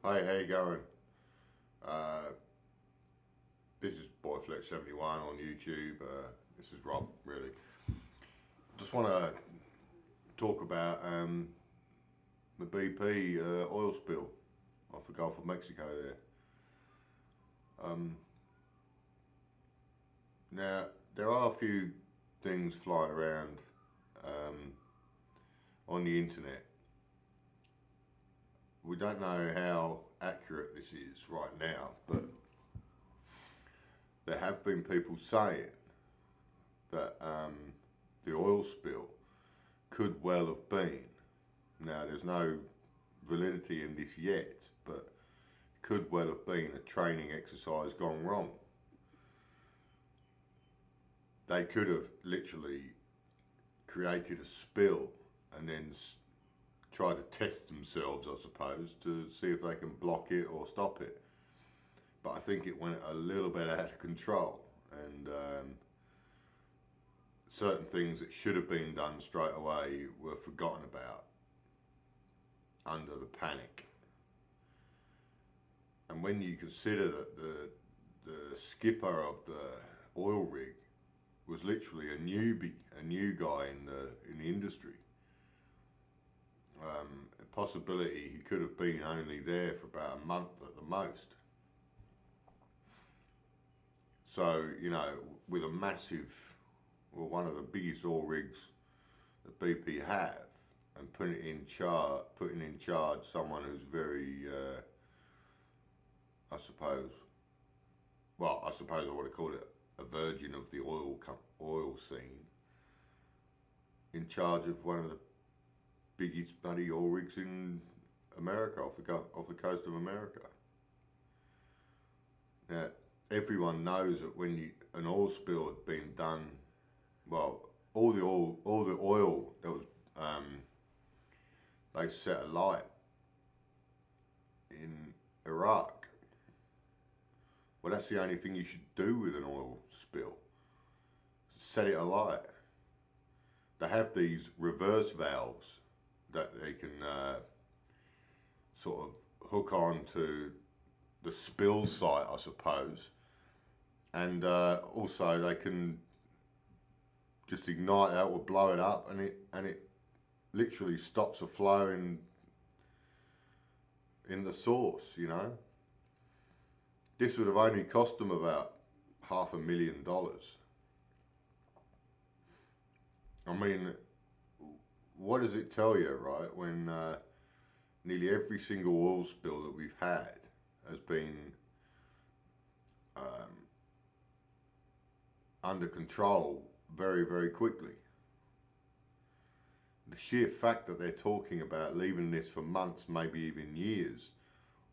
Hey, how you going? Uh, this is Boyflex71 on YouTube. This is Rob, really. Just want to talk about the BP oil spill off the Gulf of Mexico there. Now, there are a few things flying around on the internet. We don't know how accurate this is right now, but there have been people saying that the oil spill could well have been. Now, there's no validity in this yet, but it could well have been a training exercise gone wrong. They could have literally created a spill and then try to test themselves, I suppose, to see if they can block it or stop it. But I think it went a little bit out of control, and certain things that should have been done straight away were forgotten about under the panic. And when you consider that the skipper of the oil rig was literally a newbie, a new guy in the industry, a possibility he could have been only there for about a month at the most. So, you know, with a massive, well, one of the biggest oil rigs that BP have, and putting in charge someone who's very, I suppose I want to call it a virgin of the oil scene, in charge of one of the biggest bloody oil rigs in America, off the coast of America. Now, everyone knows that when an oil spill had been done, well, all the oil that was they set alight in Iraq. Well, that's the only thing you should do with an oil spill. Set it alight. They have these reverse valves that they can sort of hook on to the spill site, I suppose. And also they can just ignite that or blow it up, and it literally stops the flow in the source, you know. This would have only cost them about $500,000. I mean, what does it tell you, right, when nearly every single oil spill that we've had has been under control very, very quickly? The sheer fact that they're talking about leaving this for months, maybe even years,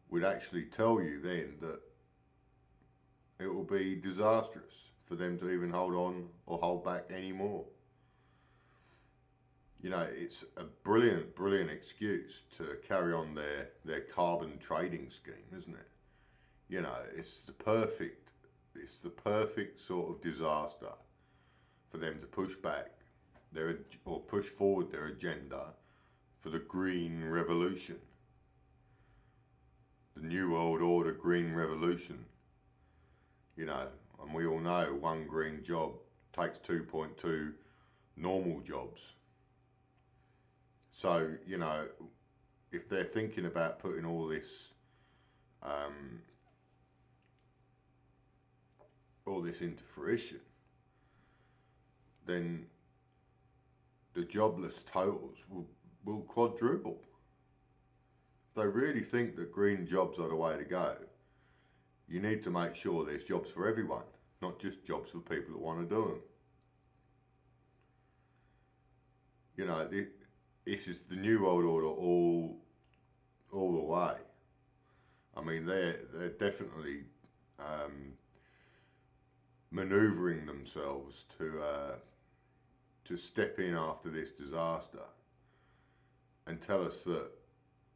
would actually tell you then that it will be disastrous for them to even hold on or hold back anymore. You know, it's a brilliant, brilliant excuse to carry on their carbon trading scheme, isn't it? You know, it's the perfect sort of disaster for them to push back push forward their agenda for the green revolution, the new world order green revolution. You know, and we all know one green job takes 2.2 normal jobs. So, you know, if they're thinking about putting all this into fruition, then the jobless totals will quadruple. If they really think that green jobs are the way to go, you need to make sure there's jobs for everyone, not just jobs for people that want to do them. You know, this is the new world order all the way. I mean, they're definitely manoeuvring themselves to step in after this disaster and tell us that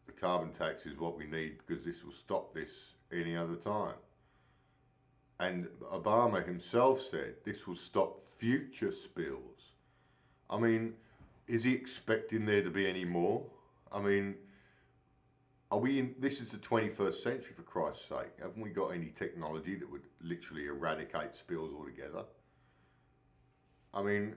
the carbon tax is what we need because this will stop this any other time. And Obama himself said this will stop future spills. I mean, is he expecting there to be any more? I mean, Are we in, this is the 21st century, for Christ's sake. Haven't we got any technology that would literally eradicate spills altogether? I mean,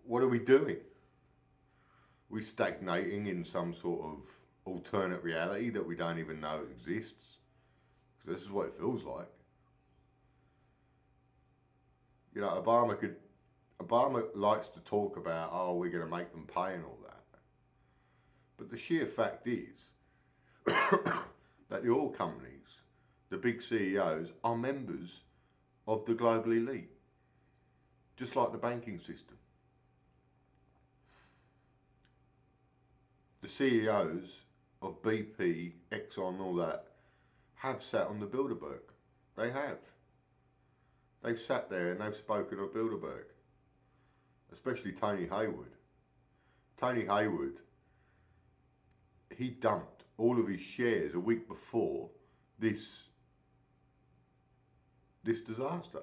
what are we doing? Are we stagnating in some sort of alternate reality that we don't even know exists? Because this is what it feels like. You know, Obama likes to talk about, oh, we're going to make them pay and all that. But the sheer fact is that the oil companies, the big CEOs, are members of the global elite. Just like the banking system. The CEOs of BP, Exxon, all that, have sat on the Bilderberg. They have. They've sat there and they've spoken of Bilderberg. Especially Tony Hayward. Tony Hayward, he dumped all of his shares a week before this disaster.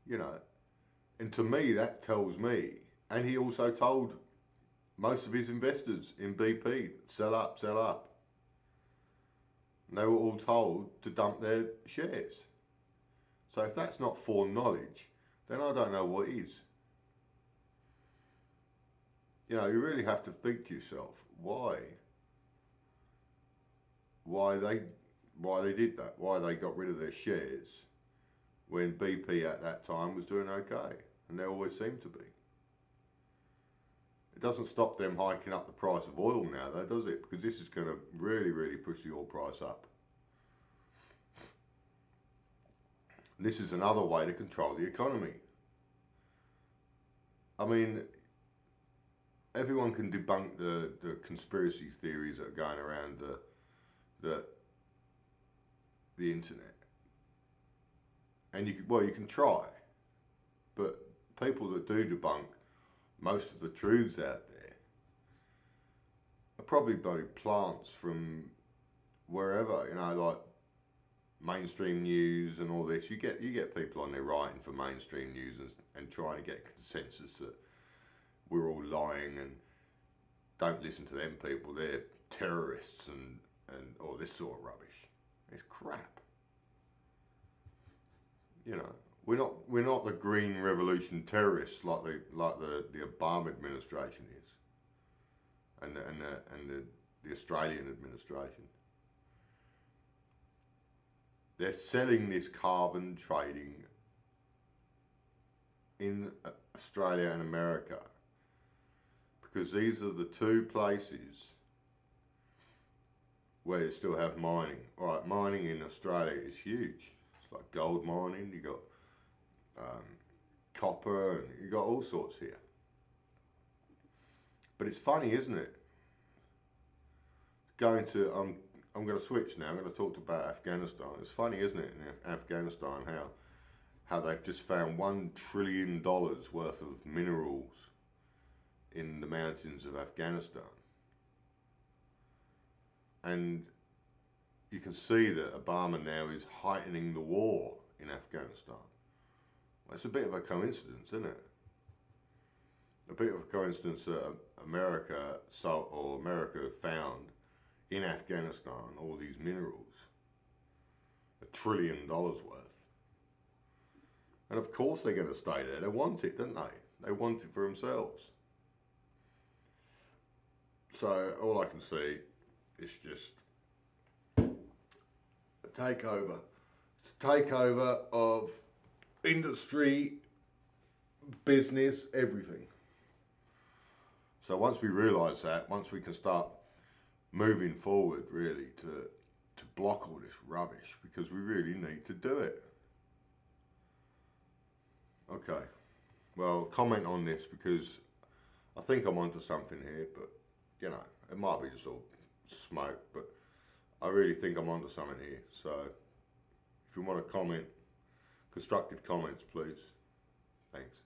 You know, and to me that tells me, and he also told most of his investors in BP, sell up, sell up. And they were all told to dump their shares. So if that's not foreknowledge, then I don't know what is. You know, you really have to think to yourself, why they did that, why they got rid of their shares when BP at that time was doing okay, and they always seem to be. It doesn't stop them hiking up the price of oil now though, does it? Because this is going to really, really push the oil price up. This is another way to control the economy. I mean, everyone can debunk the conspiracy theories that are going around the internet. And you can try, but people that do debunk most of the truths out there are probably bloody plants from wherever, you know, like mainstream news and all this. You get people on there writing for mainstream news and trying to get consensus that we're all lying and don't listen to them people, they're terrorists and all this sort of rubbish. It's crap. You know, we're not the Green Revolution terrorists like the Obama administration is, and the Australian administration. They're selling this carbon trading in Australia and America because these are the two places where you still have mining. All right, mining in Australia is huge. It's like gold mining, you got copper, and you got all sorts here. But it's funny, isn't it? I'm going to switch now. I'm going to talk about Afghanistan. It's funny, isn't it, in Afghanistan, how they've just found $1 trillion worth of minerals in the mountains of Afghanistan. And you can see that Obama now is heightening the war in Afghanistan. Well, it's a bit of a coincidence, isn't it? A bit of a coincidence that America found in Afghanistan all these minerals, $1 trillion worth. And of course they're going to stay there. They want it, don't they? They want it for themselves. So all I can see is just a takeover. It's a takeover of industry, business, everything. So once we realise that, once we can start moving forward really to block all this rubbish, because we really need to do it. Okay, well, comment on this because I think I'm onto something here, but you know, it might be just all smoke, but I really think I'm onto something here. So if you want to comment, constructive comments, please. Thanks.